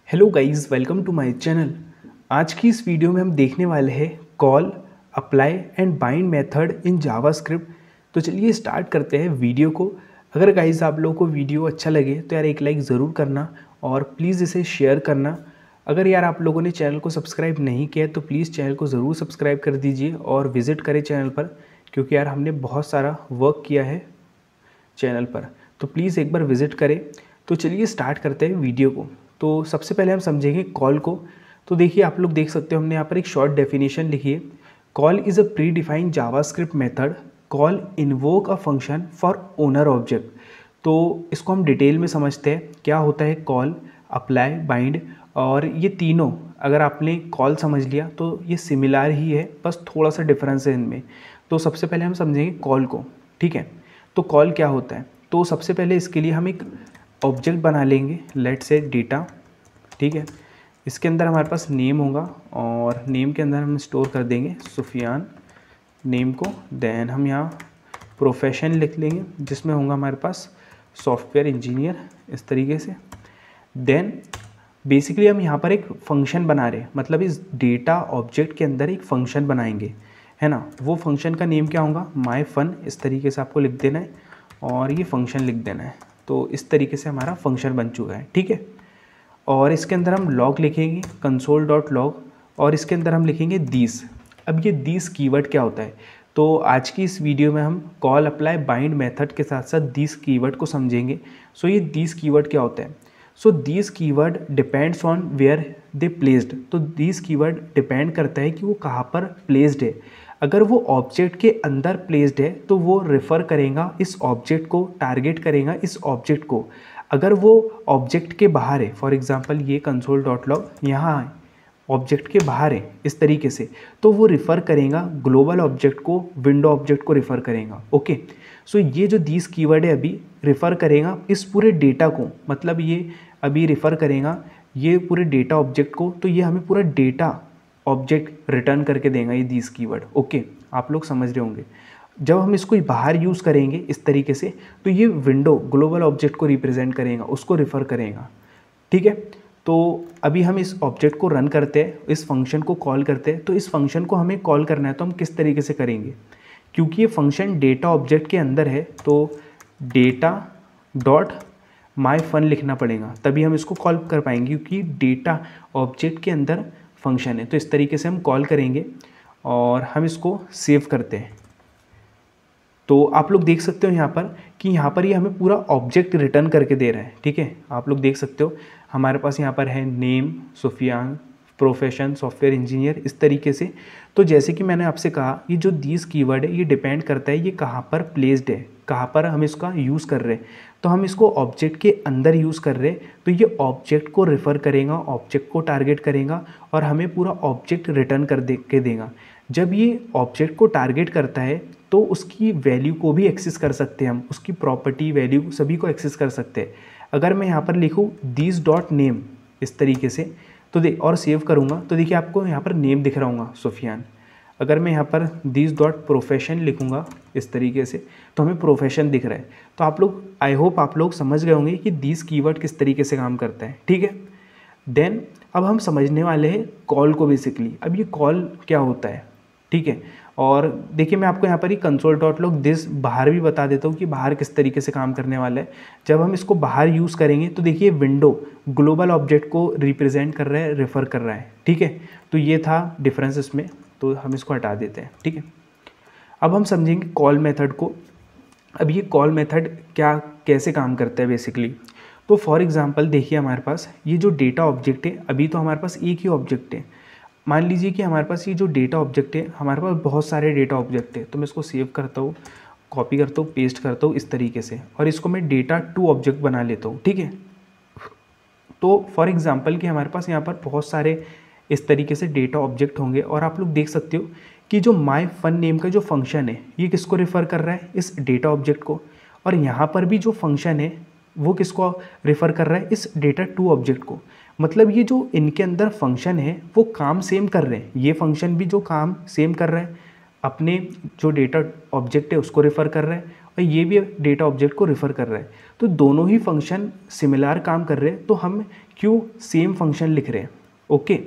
Hello guys, welcome to my channel. आज की इस वीडियो में हम देखने वाले हैं call, apply and bind method in JavaScript. तो चलिए स्टार्ट करते हैं वीडियो को। अगर गाइस आप लोगों को वीडियो अच्छा लगे तो यार एक लाइक ज़रूर करना और प्लीज़ इसे शेयर करना। अगर यार आप लोगों ने चैनल को सब्सक्राइब नहीं किया तो प्लीज़ चैनल को ज़रूर सब्सक्राइब कर दीजिए और विज़िट करें चैनल पर, क्योंकि यार हमने बहुत सारा वर्क किया है चैनल पर, तो प्लीज़ एक बार विज़िट करें। तो चलिए स्टार्ट करते हैं वीडियो को। तो सबसे पहले हम समझेंगे कॉल को। तो देखिए, आप लोग देख सकते हो हमने यहाँ पर एक शॉर्ट डेफिनेशन लिखी है। Call is a pre defined JavaScript method. Call invoke a function for owner object. तो इसको हम डिटेल में समझते हैं क्या होता है कॉल, अप्लाई, बाइंड। और ये तीनों अगर आपने कॉल समझ लिया तो ये सिमिलर ही है, बस थोड़ा सा डिफरेंस है इनमें। तो सबसे पहले हम समझेंगे कॉल को, ठीक है। तो कॉल क्या होता है, तो सबसे पहले इसके लिए हम एक ऑब्जेक्ट बना लेंगे, लेट से डेटा, ठीक है। इसके अंदर हमारे पास नेम होगा और नेम के अंदर हम स्टोर कर देंगे सुफियान नेम को। देन हम यहाँ प्रोफेशन लिख लेंगे जिसमें होगा हमारे पास सॉफ्टवेयर इंजीनियर, इस तरीके से। देन बेसिकली हम यहाँ पर एक फंक्शन बना रहे हैं, मतलब इस डेटा ऑब्जेक्ट के अंदर एक फंक्शन बनाएंगे, है ना। वो फंक्शन का नेम क्या होगा, माई फन, इस तरीके से आपको लिख देना है और ये फंक्शन लिख देना है। तो इस तरीके से हमारा फंक्शन बन चुका है, ठीक है। और इसके अंदर हम लॉग लिखेंगे, कंसोल डॉट लॉग, और इसके अंदर हम लिखेंगे दिस। अब ये दिस कीवर्ड क्या होता है, तो आज की इस वीडियो में हम कॉल, अप्लाई, बाइंड मेथड के साथ साथ दिस कीवर्ड को समझेंगे। सो ये दिस कीवर्ड क्या होता है, so this keyword depends on where they placed. तो दिस कीवर्ड डिपेंड करता है कि वो कहाँ पर प्लेस्ड है। अगर वो ऑब्जेक्ट के अंदर प्लेस्ड है तो वो रेफ़र करेगा इस ऑब्जेक्ट को, टारगेट करेगा इस ऑब्जेक्ट को। अगर वो ऑब्जेक्ट के बाहर है, फॉर एग्जांपल ये कंसोल डॉट लॉग यहाँ है, ऑब्जेक्ट के बाहर है इस तरीके से, तो वो रिफ़र करेगा ग्लोबल ऑब्जेक्ट को, विंडो ऑब्जेक्ट को रिफ़र करेगा। ओके, सो ये जो दिस कीवर्ड है अभी रिफ़र करेगा इस पूरे डेटा को, मतलब ये अभी रिफ़र करेगा ये पूरे डेटा ऑब्जेक्ट को। तो ये हमें पूरा डेटा ऑब्जेक्ट रिटर्न करके देगा ये दिस कीवर्ड। ओके, आप लोग समझ रहे होंगे। जब हम इसको बाहर यूज़ करेंगे इस तरीके से तो ये विंडो ग्लोबल ऑब्जेक्ट को रिप्रेजेंट करेगा, उसको रिफ़र करेगा, ठीक है। तो अभी हम इस ऑब्जेक्ट को रन करते हैं, इस फंक्शन को कॉल करते हैं। तो इस फंक्शन को हमें कॉल करना है तो हम किस तरीके से करेंगे, क्योंकि ये फंक्शन डेटा ऑब्जेक्ट के अंदर है तो डेटा डॉट माई फन लिखना पड़ेगा, तभी हम इसको कॉल कर पाएंगे, क्योंकि डेटा ऑब्जेक्ट के अंदर फंक्शन है। तो इस तरीके से हम कॉल करेंगे और हम इसको सेव करते हैं। तो आप लोग देख सकते हो यहाँ पर कि यहाँ पर ये हमें पूरा ऑब्जेक्ट रिटर्न करके दे रहा है, ठीक है। आप लोग देख सकते हो हमारे पास यहाँ पर है name, Sufiyan, profession, software engineer, इस तरीके से। तो जैसे कि मैंने आपसे कहा, ये जो दिस कीवर्ड है ये डिपेंड करता है ये कहाँ पर प्लेस्ड है, कहाँ पर हम इसका यूज़ कर रहे हैं। तो हम इसको ऑब्जेक्ट के अंदर यूज़ कर रहे हैं तो ये ऑब्जेक्ट को रेफ़र करेगा, ऑब्जेक्ट को टारगेट करेगा और हमें पूरा ऑब्जेक्ट रिटर्न कर के देगा। जब ये ऑब्जेक्ट को टारगेट करता है तो उसकी वैल्यू को भी एक्सेस कर सकते हैं हम, उसकी प्रॉपर्टी, वैल्यू सभी को एक्सेस कर सकते हैं। अगर मैं यहाँ पर लिखूँ दिस डॉट नेम इस तरीके से तो और सेव करूँगा तो देखिए आपको यहाँ पर नेम दिख रहा होगा सुफियान। अगर मैं यहाँ पर दिस डॉट प्रोफेशन लिखूँगा इस तरीके से तो हमें प्रोफेशन दिख रहा है। तो आप लोग, आई होप आप लोग समझ गए होंगे कि दिस कीवर्ड किस तरीके से काम करता है, ठीक है। देन अब हम समझने वाले हैं कॉल को बेसिकली। अब ये कॉल क्या होता है, ठीक है। और देखिए मैं आपको यहाँ पर ही कंसोल डॉट लॉग दिस बाहर भी बता देता हूँ कि बाहर किस तरीके से काम करने वाला है। जब हम इसको बाहर यूज़ करेंगे तो देखिए विंडो ग्लोबल ऑब्जेक्ट को रिप्रेजेंट कर रहा है, रेफ़र कर रहा है, ठीक है। तो ये था डिफरेंस इसमें, तो हम इसको हटा देते हैं, ठीक है। अब हम समझेंगे कॉल मेथड को। अब ये कॉल मेथड क्या, कैसे काम करता है बेसिकली। तो फॉर एग्जांपल देखिए हमारे पास ये जो डेटा ऑब्जेक्ट है, अभी तो हमारे पास एक ही ऑब्जेक्ट है। मान लीजिए कि हमारे पास ये जो डेटा ऑब्जेक्ट है, हमारे पास बहुत सारे डेटा ऑब्जेक्ट है। तो मैं इसको सेव करता हूँ, कॉपी करता हूँ, पेस्ट करता हूँ इस तरीके से, और इसको मैं डेटा टू ऑब्जेक्ट बना लेता हूँ, ठीक है। तो फॉर एग्जांपल कि हमारे पास यहाँ पर बहुत सारे इस तरीके से डेटा ऑब्जेक्ट होंगे और आप लोग देख सकते हो कि जो माई फन नेम का जो फंक्शन है ये किसको रेफ़र कर रहा है, इस डेटा ऑब्जेक्ट को। और यहाँ पर भी जो फंक्शन है वो किसको रेफ़र कर रहा है, इस डेटा टू ऑब्जेक्ट को। मतलब ये जो इनके अंदर फंक्शन है वो काम सेम कर रहे हैं, ये फंक्शन भी जो काम सेम कर रहा है, अपने जो डेटा ऑब्जेक्ट है उसको रेफ़र कर रहा है और ये भी डेटा ऑब्जेक्ट को रेफ़र कर रहा है। तो दोनों ही फंक्शन सिमिलर काम कर रहे हैं। तो हम क्यों सेम फंक्शन लिख रहे हैं। ओके,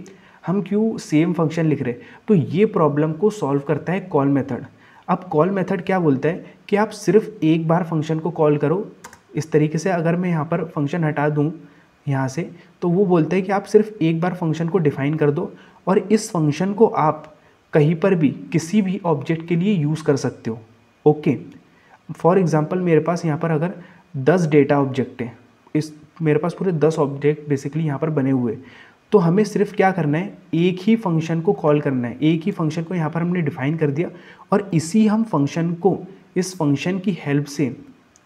हम क्यों सेम फंक्शन लिख रहे हैं, तो ये प्रॉब्लम को सॉल्व करता है कॉल मेथड। अब कॉल मेथड क्या बोलता है कि आप सिर्फ एक बार फंक्शन को कॉल करो। इस तरीके से अगर मैं यहाँ पर फंक्शन हटा दूँ यहाँ से, तो वो बोलता है कि आप सिर्फ एक बार फंक्शन को डिफाइन कर दो और इस फंक्शन को आप कहीं पर भी किसी भी ऑब्जेक्ट के लिए यूज़ कर सकते हो। ओके, फॉर एग्जांपल मेरे पास यहाँ पर अगर 10 डेटा ऑब्जेक्ट हैं, इस मेरे पास पूरे 10 ऑब्जेक्ट बेसिकली यहाँ पर बने हुए, तो हमें सिर्फ क्या करना है, एक ही फंक्शन को कॉल करना है। एक ही फंक्शन को यहाँ पर हमने डिफाइन कर दिया और इसी हम फंक्शन को, इस फंक्शन की हेल्प से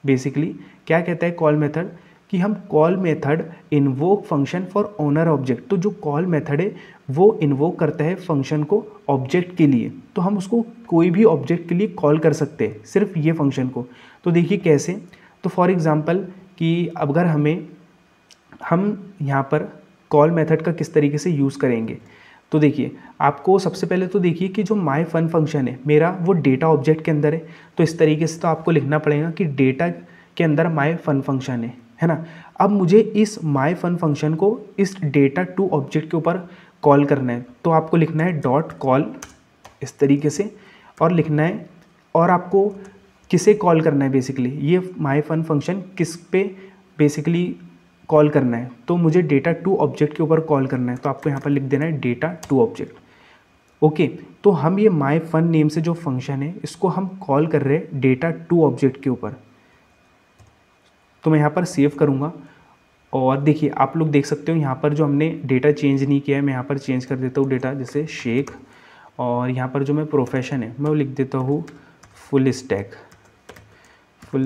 बेसिकली क्या कहता है कॉल मेथड, कि हम call method invoke function for owner object. तो जो कॉल मेथड है वो इन्वोक करता है फंक्शन को ऑब्जेक्ट के लिए, तो हम उसको कोई भी ऑब्जेक्ट के लिए कॉल कर सकते हैं, सिर्फ ये फंक्शन को। तो देखिए कैसे, तो फॉर एग्जांपल कि अगर हम यहाँ पर कॉल मेथड का किस तरीके से यूज़ करेंगे, तो देखिए आपको सबसे पहले तो देखिए कि जो माई फन फंक्शन है मेरा, वो डेटा ऑब्जेक्ट के अंदर है। तो इस तरीके से तो आपको लिखना पड़ेगा कि डेटा के अंदर माई फन फंक्शन है ना। अब मुझे इस माई फन फंक्शन को इस डेटा टू ऑब्जेक्ट के ऊपर कॉल करना है, तो आपको लिखना है डॉट कॉल इस तरीके से और लिखना है, और आपको किसे कॉल करना है बेसिकली, ये माई फन फंक्शन किस पे बेसिकली कॉल करना है, तो मुझे डेटा टू ऑब्जेक्ट के ऊपर कॉल करना है। तो आपको यहाँ पर लिख देना है डेटा टू ऑब्जेक्ट। ओके, तो हम ये माई फन नेम से जो फंक्शन है इसको हम कॉल कर रहे हैं डेटा टू ऑब्जेक्ट के ऊपर। तो मैं यहाँ पर सेव करूँगा और देखिए आप लोग देख सकते हो यहाँ पर जो हमने डेटा चेंज नहीं किया है, मैं यहाँ पर चेंज कर देता हूँ डेटा, जैसे शेख, और यहाँ पर जो मैं प्रोफेशन है मैं वो लिख देता हूँ फुल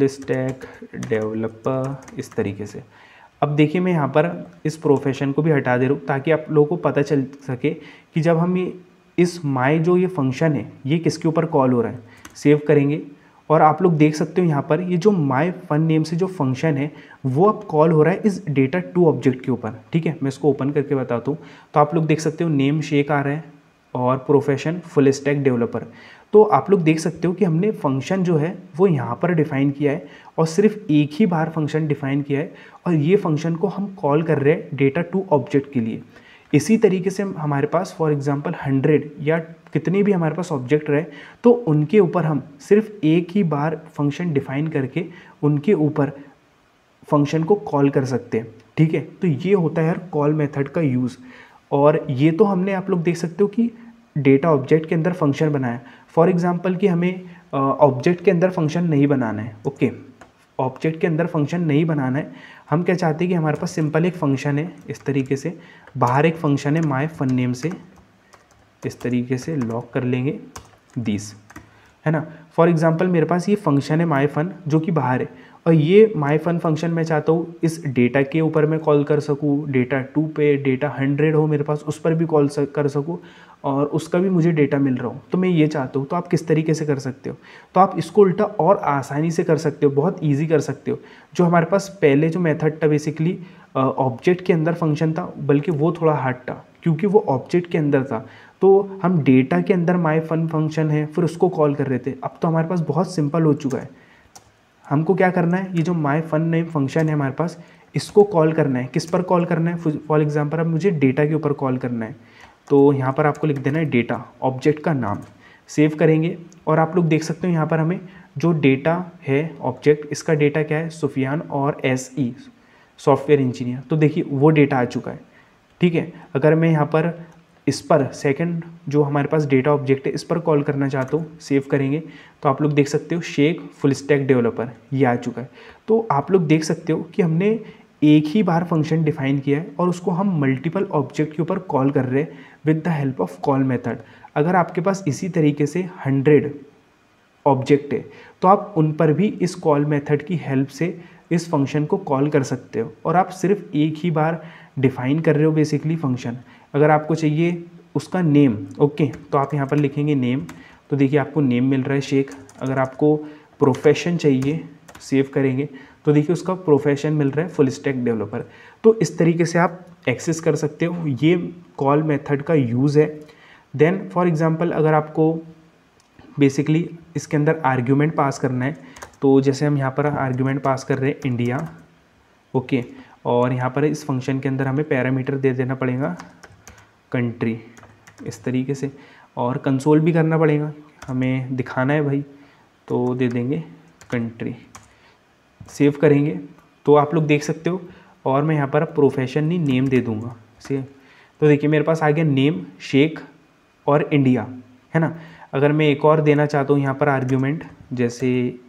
स्टैक डेवलपर, इस तरीके से। अब देखिए मैं यहाँ पर इस प्रोफेशन को भी हटा दे रहा हूँ ताकि आप लोगों को पता चल सके कि जब हम ये इस माई जो ये फंक्शन है ये किसके ऊपर कॉल हो रहा है। सेव करेंगे और आप लोग देख सकते हो यहाँ पर ये जो माई फन नेम से जो फंक्शन है वो अब कॉल हो रहा है इस डेटा टू ऑब्जेक्ट के ऊपर। ठीक है, मैं इसको ओपन करके बताता हूँ। तो आप लोग देख सकते हो नेम शेख आ रहा है और प्रोफेशन फुल स्टैक डेवलपर। तो आप लोग देख सकते हो कि हमने फंक्शन जो है वो यहाँ पर डिफ़ाइन किया है और सिर्फ एक ही बार फंक्शन डिफ़ाइन किया है और ये फंक्शन को हम कॉल कर रहे हैं डेटा टू ऑब्जेक्ट के लिए। इसी तरीके से हमारे पास फॉर एग्जांपल 100 या कितने भी हमारे पास ऑब्जेक्ट रहे तो उनके ऊपर हम सिर्फ एक ही बार फंक्शन डिफ़ाइन करके उनके ऊपर फंक्शन को कॉल कर सकते हैं। ठीक है, तो ये होता है यार कॉल मेथड का यूज़। और ये तो हमने आप लोग देख सकते हो कि डेटा ऑब्जेक्ट के अंदर फंक्शन बनाया। फॉर एग्जांपल कि हमें ऑब्जेक्ट के अंदर फंक्शन नहीं बनाना है। ओके, ऑब्जेक्ट के अंदर फंक्शन नहीं बनाना है, हम क्या चाहते हैं कि हमारे पास सिंपल एक फंक्शन है इस तरीके से, बाहर एक फंक्शन है माई फन नेम से, इस तरीके से लॉक कर लेंगे दिस, है ना। फॉर एग्जांपल मेरे पास ये फंक्शन है माई फन जो कि बाहर है और ये माई फन फंक्शन मैं चाहता हूँ इस डेटा के ऊपर मैं कॉल कर सकूँ, डेटा 2 पे डेटा 100 हो मेरे पास उस पर भी कॉल कर सकूँ और उसका भी मुझे डेटा मिल रहा हो, तो मैं ये चाहता हूँ। तो आप किस तरीके से कर सकते हो, तो आप इसको उल्टा और आसानी से कर सकते हो, बहुत ईजी कर सकते हो। जो हमारे पास पहले जो मेथड था बेसिकली ऑब्जेक्ट के अंदर फंक्शन था, बल्कि वो थोड़ा हार्ड था क्योंकि वो ऑब्जेक्ट के अंदर था, तो हम डेटा के अंदर माई फन फंक्शन है फिर उसको कॉल कर रहे थे। अब तो हमारे पास बहुत सिंपल हो चुका है, हमको क्या करना है, ये जो माई फन नेम फंक्शन है हमारे पास इसको कॉल करना है। किस पर कॉल करना है, फॉर एग्जांपल अब मुझे डेटा के ऊपर कॉल करना है, तो यहाँ पर आपको लिख देना है डेटा ऑब्जेक्ट का नाम, सेव करेंगे और आप लोग देख सकते हो यहाँ पर हमें जो डेटा है ऑब्जेक्ट, इसका डेटा क्या है, सुफियान और SE सॉफ्टवेयर इंजीनियर। तो देखिए वो डेटा आ चुका है। ठीक है, अगर मैं यहाँ पर इस पर सेकंड जो हमारे पास डेटा ऑब्जेक्ट है इस पर कॉल करना चाहता हूँ, सेव करेंगे तो आप लोग देख सकते हो शेख फुल स्टैक डेवलपर ये आ चुका है। तो आप लोग देख सकते हो कि हमने एक ही बार फंक्शन डिफाइन किया है और उसको हम मल्टीपल ऑब्जेक्ट के ऊपर कॉल कर रहे हैं with the help of call method. अगर आपके पास इसी तरीके से 100 ऑब्जेक्ट है तो आप उन पर भी इस कॉल मेथड की हेल्प से इस फंक्शन को कॉल कर सकते हो और आप सिर्फ एक ही बार डिफाइन कर रहे हो बेसिकली फंक्शन। अगर आपको चाहिए उसका नेम, ओके, तो आप यहाँ पर लिखेंगे नेम, तो देखिए आपको नेम मिल रहा है शेख। अगर आपको प्रोफेशन चाहिए, सेव करेंगे तो देखिए उसका प्रोफेशन मिल रहा है फुल स्टैक डेवलपर। तो इस तरीके से आप एक्सेस कर सकते हो, ये कॉल मेथड का यूज़ है। देन फॉर एग्जांपल अगर आपको बेसिकली इसके अंदर आर्ग्यूमेंट पास करना है, तो जैसे हम यहाँ पर आर्ग्यूमेंट पास कर रहे हैं इंडिया, ओके, और यहाँ पर इस फंक्शन के अंदर हमें पैरामीटर दे देना पड़ेगा कंट्री, इस तरीके से, और कंसोल भी करना पड़ेगा, हमें दिखाना है भाई, तो दे देंगे कंट्री। सेव करेंगे तो आप लोग देख सकते हो, और मैं यहाँ पर प्रोफेशन नहीं नेम दे दूँगा सेव। तो देखिए मेरे पास आ गया नेम शेख और इंडिया, है ना। अगर मैं एक और देना चाहता हूँ यहाँ पर आर्ग्यूमेंट, जैसे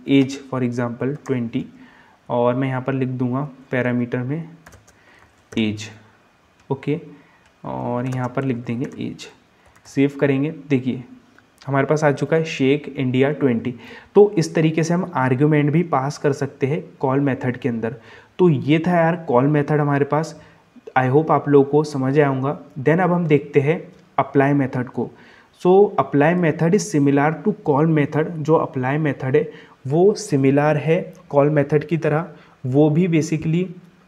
एज फॉर एग्ज़ाम्पल 20, और मैं यहाँ पर लिख दूँगा पैरामीटर में एज, ओके, और यहाँ पर लिख देंगे एज। सेव करेंगे, देखिए हमारे पास आ चुका है शेख इंडिया 20। तो इस तरीके से हम आर्ग्यूमेंट भी पास कर सकते हैं कॉल मेथड के अंदर। तो ये था यार कॉल मेथड हमारे पास। आई होप आप लोगों को समझ आया होगा। देन अब हम देखते हैं अप्लाई मेथड को। So apply method is similar to call method. जो अप्लाई मेथड है वो सिमिलर है कॉल मेथड की तरह। वो भी बेसिकली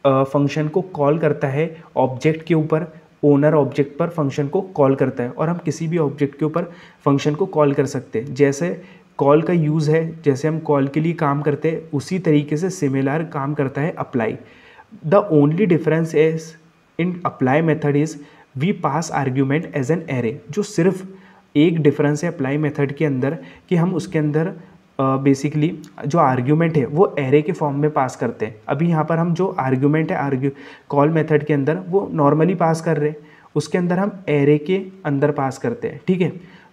फंक्शन को कॉल करता है ऑब्जेक्ट के ऊपर, ओनर ऑब्जेक्ट पर फंक्शन को कॉल करता है, और हम किसी भी ऑब्जेक्ट के ऊपर फंक्शन को कॉल कर सकते हैं। जैसे कॉल का यूज़ है, जैसे हम कॉल के लिए काम करते हैं, उसी तरीके से सिमिलर काम करता है apply. The only difference is in apply method is we pass argument as an array. जो सिर्फ एक डिफरेंस है अप्लाई मेथड के अंदर कि हम उसके अंदर बेसिकली जो आर्ग्यूमेंट है वो एरे के फॉर्म में पास करते हैं। अभी यहाँ पर हम जो आर्ग्यूमेंट है कॉल मेथड के अंदर वो नॉर्मली पास कर रहे हैं, उसके अंदर हम एरे के अंदर पास करते हैं, ठीक है।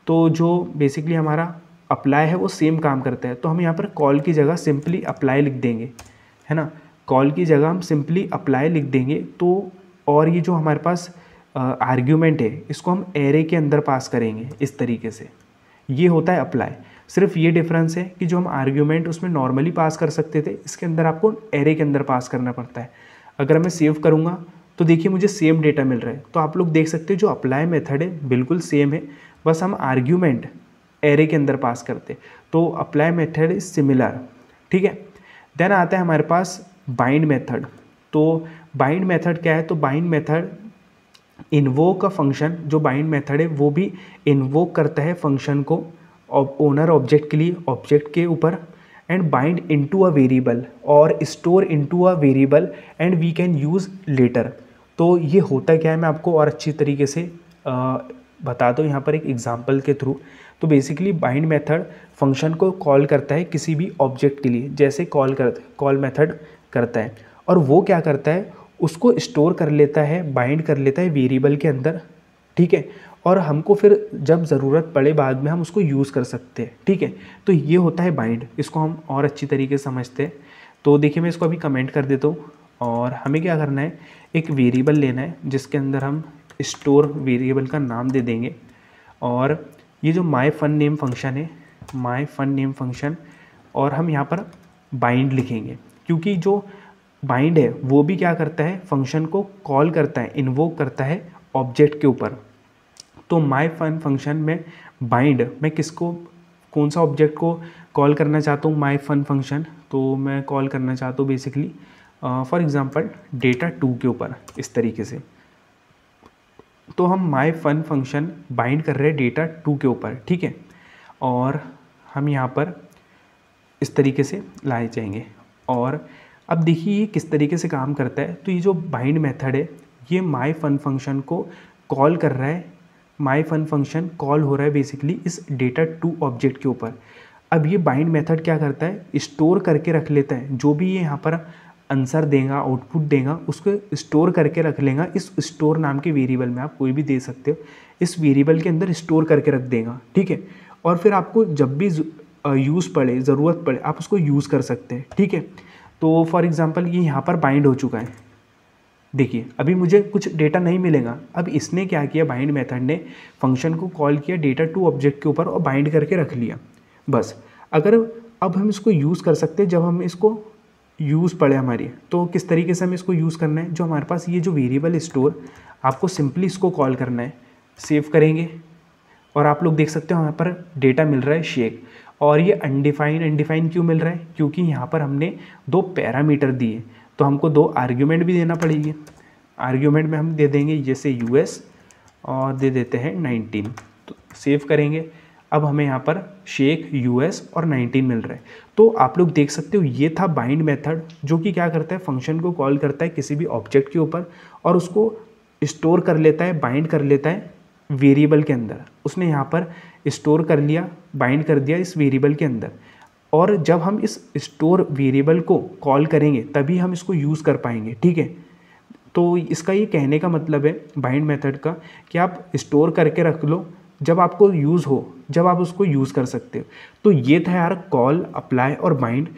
तो जो बेसिकली हमारा अप्लाई है वो सेम काम करता है। तो हम यहाँ पर कॉल की जगह सिंपली अप्लाई लिख देंगे, है ना। कॉल की जगह हम सिंपली अप्लाई लिख देंगे। तो और ये जो हमारे पास आर्ग्यूमेंट है इसको हम एरे के अंदर पास करेंगे इस तरीके से। ये होता है अप्लाई। सिर्फ ये डिफरेंस है कि जो हम आर्ग्यूमेंट उसमें नॉर्मली पास कर सकते थे, इसके अंदर आपको एरे के अंदर पास करना पड़ता है। अगर मैं सेव करूँगा तो देखिए मुझे सेम डेटा मिल रहा है। तो आप लोग देख सकते हो जो अप्लाई मेथड है बिल्कुल सेम है, बस हम आर्ग्यूमेंट एरे के अंदर पास करते। तो अप्लाई मेथड इज सिमिलर, ठीक है। देन आता है हमारे पास बाइंड मेथड। तो बाइंड मेथड क्या है? तो बाइंड मेथड इन्वोक का फंक्शन, जो बाइंड मेथड है वो भी इन्वोक करता है फंक्शन को ओनर ऑब्जेक्ट के लिए, ऑब्जेक्ट के ऊपर, and bind into a variable और store into a variable and we can use later. तो ये होता क्या है मैं आपको और अच्छी तरीके से बता दूँ यहाँ पर एक एग्जांपल के थ्रू। तो बेसिकली बाइंड मेथड फंक्शन को कॉल करता है किसी भी ऑब्जेक्ट के लिए, जैसे कॉल मेथड करता है, और वो क्या करता है उसको स्टोर कर लेता है, बाइंड कर लेता है वेरिएबल के अंदर, ठीक है। और हमको फिर जब ज़रूरत पड़े बाद में हम उसको यूज़ कर सकते हैं, ठीक है। तो ये होता है बाइंड। इसको हम और अच्छी तरीके से समझते हैं। तो देखिए मैं इसको अभी कमेंट कर देता हूँ, और हमें क्या करना है, एक वेरिएबल लेना है जिसके अंदर हम स्टोर वेरिएबल का नाम दे देंगे, और ये जो माई फन नेम फंक्शन है, माई फन नेम फंक्शन, और हम यहाँ पर बाइंड लिखेंगे, क्योंकि जो बाइंड है वो भी क्या करता है, फंक्शन को कॉल करता है, इन्वोक करता है ऑब्जेक्ट के ऊपर। तो माई फन फंक्शन में बाइंड, मैं किसको, कौन सा ऑब्जेक्ट को कॉल करना चाहता हूँ माई फन फंक्शन, तो मैं कॉल करना चाहता हूँ बेसिकली फॉर एग्जांपल डेटा 2 के ऊपर, इस तरीके से। तो हम माई फन फंक्शन बाइंड कर रहे हैं डेटा 2 के ऊपर, ठीक है। और हम यहाँ पर इस तरीके से लाए जाएंगे, और अब देखिए ये किस तरीके से काम करता है। तो ये जो बाइंड मेथड है ये माई फन फंक्शन को कॉल कर रहा है, माई फन फंक्शन कॉल हो रहा है बेसिकली इस डेटा 2 ऑब्जेक्ट के ऊपर। अब ये बाइंड मेथड क्या करता है, स्टोर करके रख लेता है, जो भी ये यहाँ पर आंसर देगा, आउटपुट देगा, उसको स्टोर करके रख लेगा इस स्टोर नाम के वेरिएबल में। आप कोई भी दे सकते हो, इस वेरिएबल के अंदर स्टोर करके रख देगा, ठीक है। और फिर आपको जब भी यूज़ पड़े, ज़रूरत पड़े, आप उसको यूज़ कर सकते हैं, ठीक है। तो फॉर एग्जांपल ये यहाँ पर बाइंड हो चुका है, देखिए अभी मुझे कुछ डेटा नहीं मिलेगा। अब इसने क्या किया, बाइंड मेथड ने फंक्शन को कॉल किया डेटा 2 ऑब्जेक्ट के ऊपर और बाइंड करके रख लिया, बस। अगर अब हम इसको यूज़ कर सकते हैं जब हम इसको यूज़ पड़े हमारी। तो किस तरीके से हमें इसको यूज़ करना है, जो हमारे पास ये जो वेरिएबल स्टोर, आपको सिंपली इसको कॉल करना है। सेव करेंगे और आप लोग देख सकते हो यहाँ पर डेटा मिल रहा है शेख, और ये अनडिफाइन क्यों मिल रहा है, क्योंकि यहाँ पर हमने 2 पैरामीटर दिए, तो हमको 2 आर्ग्यूमेंट भी देना पड़ेगी। आर्ग्यूमेंट में हम दे देंगे जैसे US और दे देते हैं 19। तो सेव करेंगे अब हमें यहाँ पर शेक, यूएस और 19 मिल रहा है। तो आप लोग देख सकते हो ये था बाइंड मेथड, जो कि क्या करता है, फंक्शन को कॉल करता है किसी भी ऑब्जेक्ट के ऊपर और उसको स्टोर कर लेता है, बाइंड कर लेता है वेरिएबल के अंदर। उसने यहाँ पर स्टोर कर लिया, बाइंड कर दिया इस वेरिएबल के अंदर, और जब हम इस स्टोर वेरिएबल को कॉल करेंगे तभी हम इसको यूज़ कर पाएंगे, ठीक है। तो इसका ये कहने का मतलब है बाइंड मेथड का कि आप स्टोर करके रख लो, जब आपको यूज़ हो, जब आप उसको यूज़ कर सकते हो। तो ये था यार कॉल, अप्लाई और बाइंड।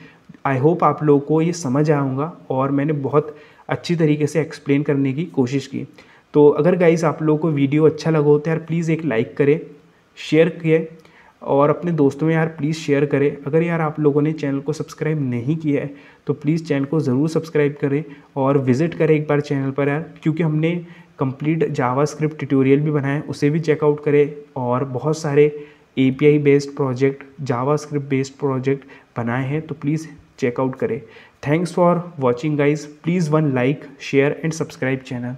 आई होप आप लोगों को ये समझ आया होगा और मैंने बहुत अच्छी तरीके से एक्सप्लेन करने की कोशिश की। तो अगर गाइस आप लोगों को वीडियो अच्छा लगा हो तो यार प्लीज़ एक लाइक करें, शेयर किए और अपने दोस्तों में यार प्लीज़ शेयर करें। अगर यार आप लोगों ने चैनल को सब्सक्राइब नहीं किया है तो प्लीज़ चैनल को ज़रूर सब्सक्राइब करें और विज़िट करें एक बार चैनल पर यार, क्योंकि हमने कंप्लीट जावास्क्रिप्ट ट्यूटोरियल भी बनाए, उसे भी चेकआउट करें। और बहुत सारे API based project, JavaScript based project बनाए हैं, तो प्लीज़ चेकआउट करें। Thanks for watching guys, please one like, share and subscribe channel.